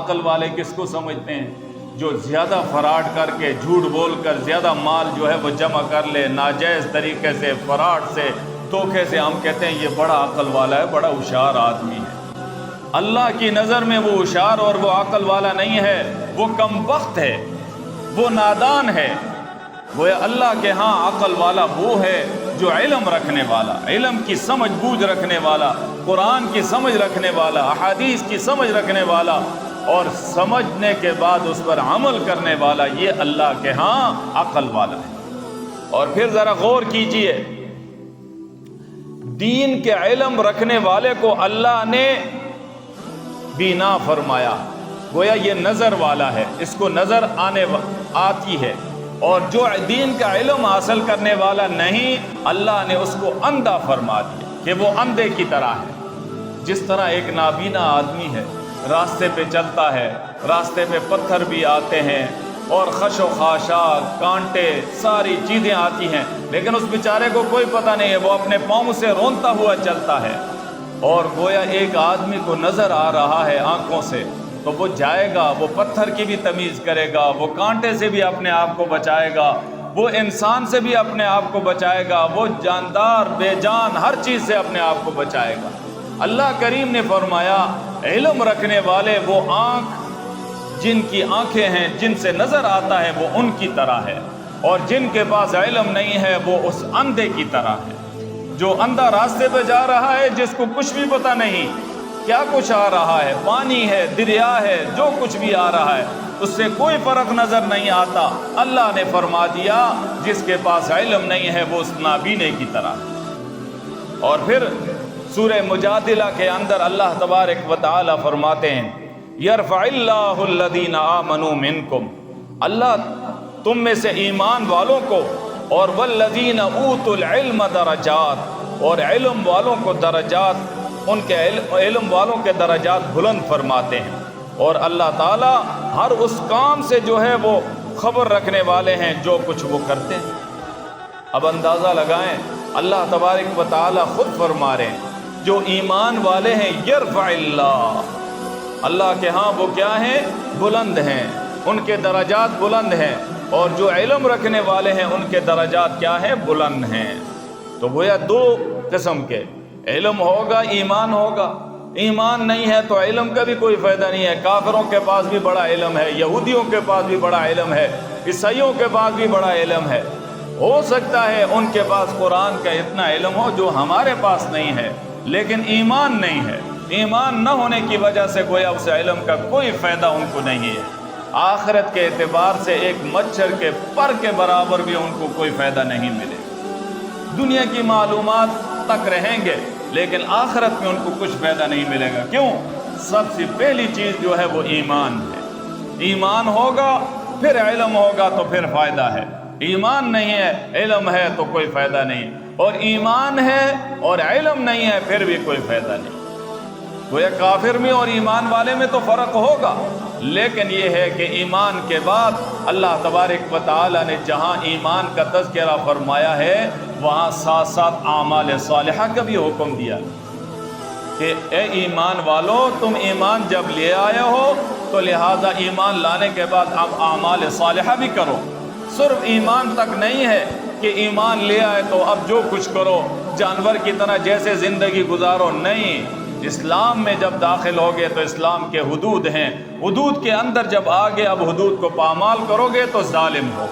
عقل والے کس کو سمجھتے ہیں؟ جو زیادہ فراڈ کر کے جھوٹ بول کر زیادہ مال جو ہے وہ جمع کر لے، ناجائز طریقے سے، فراڈ سے، دھوکے سے، ہم کہتے ہیں یہ بڑا عقل والا ہے، بڑا ہوشیار آدمی ہے۔ اللہ کی نظر میں وہ ہوشیار اور وہ عقل والا نہیں ہے، وہ کم بخت ہے، وہ نادان ہے۔ گویا اللہ کے ہاں عقل والا وہ ہے جو علم رکھنے والا، علم کی سمجھ بوجھ رکھنے والا، قرآن کی سمجھ رکھنے والا، احادیث کی سمجھ رکھنے والا، اور سمجھنے کے بعد اس پر عمل کرنے والا، یہ اللہ کے ہاں عقل والا ہے۔ اور پھر ذرا غور کیجئے، دین کے علم رکھنے والے کو اللہ نے بینا فرمایا، گویا یہ نظر والا ہے، اس کو نظر آتی ہے، اور جو دین کا علم حاصل کرنے والا نہیں، اللہ نے اس کو اندھا فرما دیا کہ وہ اندھے کی طرح ہے۔ جس طرح ایک نابینا آدمی ہے، راستے پہ چلتا ہے، راستے پہ پتھر بھی آتے ہیں اور خش و خاشاک، کانٹے، ساری چیزیں آتی ہیں، لیکن اس بیچارے کو کوئی پتہ نہیں ہے، وہ اپنے پاؤں سے رونتا ہوا چلتا ہے۔ اور گویا ایک آدمی کو نظر آ رہا ہے آنکھوں سے، تو وہ جائے گا، وہ پتھر کی بھی تمیز کرے گا، وہ کانٹے سے بھی اپنے آپ کو بچائے گا، وہ انسان سے بھی اپنے آپ کو بچائے گا، وہ جاندار بے جان ہر چیز سے اپنے آپ کو بچائے گا۔ اللہ کریم نے فرمایا علم رکھنے والے وہ آنکھ، جن کی آنکھیں ہیں، جن سے نظر آتا ہے، وہ ان کی طرح ہے، اور جن کے پاس علم نہیں ہے وہ اس اندھے کی طرح ہے۔ جو اندھا راستے پہ جا رہا ہے، جس کو کچھ بھی پتہ نہیں کیا کچھ آ رہا ہے، پانی ہے، دریا ہے، جو کچھ بھی آ رہا ہے، اس سے کوئی فرق نظر نہیں آتا۔ اللہ نے فرما دیا جس کے پاس علم نہیں ہے وہ اس نابینے کی طرح ہے۔ اور پھر سورہ مجادلہ کے اندر اللہ تبارک و تعالی فرماتے ہیں یرفع اللہ الذین آمنوا منکم، اللہ تم میں سے ایمان والوں کو، اور والذین اوتوا العلم درجات، اور علم والوں کو درجات، ان کے علم والوں کے درجات بلند فرماتے ہیں۔ اور اللہ تعالی ہر اس کام سے جو ہے وہ خبر رکھنے والے ہیں جو کچھ وہ کرتے ہیں۔ اب اندازہ لگائیں، اللہ تبارک و تعالی خود فرما رہے ہیں جو ایمان والے ہیں یرفع اللہ، اللہ کے ہاں وہ کیا ہیں؟ بلند ہیں، ان کے درجات بلند ہیں، اور جو علم رکھنے والے ہیں ان کے درجات کیا ہیں؟ بلند ہیں۔ تو گویا دو قسم کے، علم ہوگا ایمان ہوگا، ایمان نہیں ہے تو علم کا بھی کوئی فائدہ نہیں ہے۔ کافروں کے پاس بھی بڑا علم ہے، یہودیوں کے پاس بھی بڑا علم ہے، عیسائیوں کے پاس بھی بڑا علم ہے، ہو سکتا ہے ان کے پاس قرآن کا اتنا علم ہو جو ہمارے پاس نہیں ہے، لیکن ایمان نہیں ہے۔ ایمان نہ ہونے کی وجہ سے گویا اس علم کا کوئی فائدہ ان کو نہیں ہے۔ آخرت کے اعتبار سے ایک مچھر کے پر کے برابر بھی ان کو کوئی فائدہ نہیں ملے۔ دنیا کی معلومات تک رہیں گے لیکن آخرت میں ان کو کچھ فائدہ نہیں ملے گا۔ کیوں؟ سب سے پہلی چیز جو ہے وہ ایمان ہے۔ ایمان ہوگا پھر علم ہوگا تو پھر فائدہ ہے، ایمان نہیں ہے علم ہے تو کوئی فائدہ نہیں، اور ایمان ہے اور علم نہیں ہے پھر بھی کوئی فائدہ نہیں۔ گویا کافر میں اور ایمان والے میں تو فرق ہوگا، لیکن یہ ہے کہ ایمان کے بعد اللہ تبارک و تعالی نے جہاں ایمان کا تذکرہ فرمایا ہے وہاں ساتھ ساتھ اعمال صالحہ کا بھی حکم دیا کہ اے ایمان والو، تم ایمان جب لے آئے ہو تو لہٰذا ایمان لانے کے بعد اب اعمال صالحہ بھی کرو۔ صرف ایمان تک نہیں ہے کہ ایمان لے آئے تو اب جو کچھ کرو، جانور کی طرح جیسے زندگی گزارو، نہیں۔ اسلام میں جب داخل ہوگے تو اسلام کے حدود ہیں، حدود کے اندر جب آگے اب حدود کو پامال کرو گے تو ظالم ہو۔